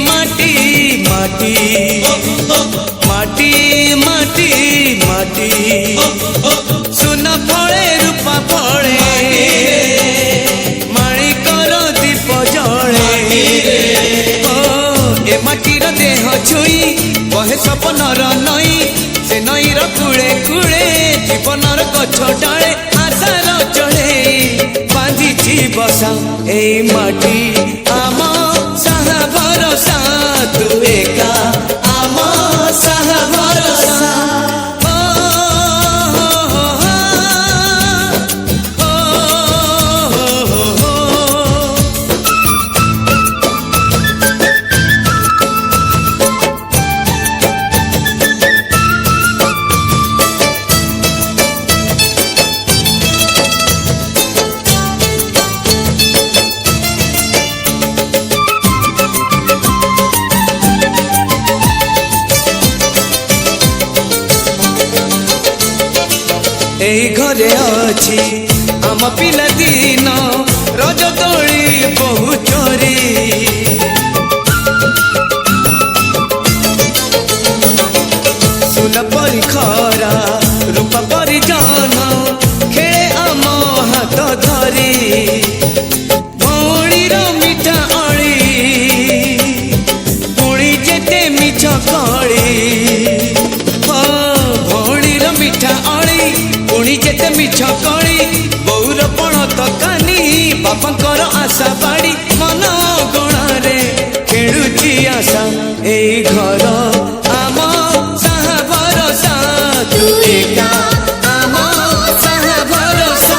माटी माटी माटी माटी माटी सुन फले रूपा फले माणिकर दीप जले ए माटीर देह छुई बहे सपनर नई से नईर कूले कूले जीवनर गछ डाले आशार चढ़े बांधी बसा ए माटी आम साहा भरोसा तू एका आम साहा भरोसा एई घरे अछि आम पिला दिन रज दोली बहु चोरी सुन परी खरा रूप परी जन खेले आम हाथ धरी भौणीर मिठा अली पुणी जेते मिछ कली भौणीर मिठा अली पुणी जेते मिछ कली बौर पण तकानी बापांकर आशा बाड़ी मन गणारे खेलुची आशा ए घर आम साहा भरोसा तू एका आम साहा भरोसा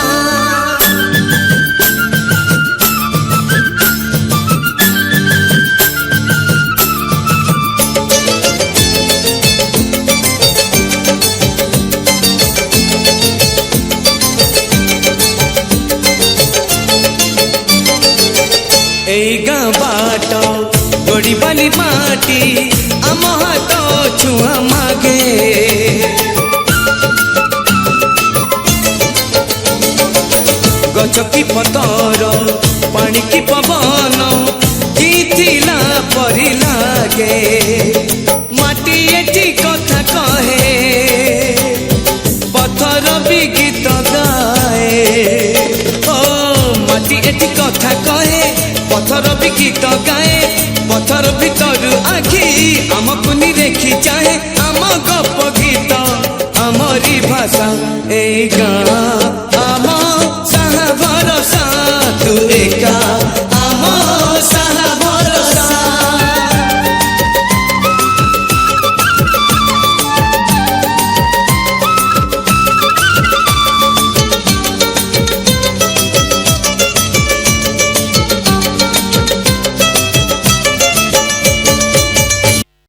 एई गाँ बाट गोड़ी बाली माटी आम हाथ छुआ मागे गछ की पतर पानी की पवन जीथिला परी लागे माटी एठी कथा कहे पत्थर भी गीत गाए ओ माटी एठी कथा कहे पत्थर भी गीत गाए पत्थर भीतर आखि आमको निरेखी चाहे आम गप गीत आमरी भाषा ए गाँ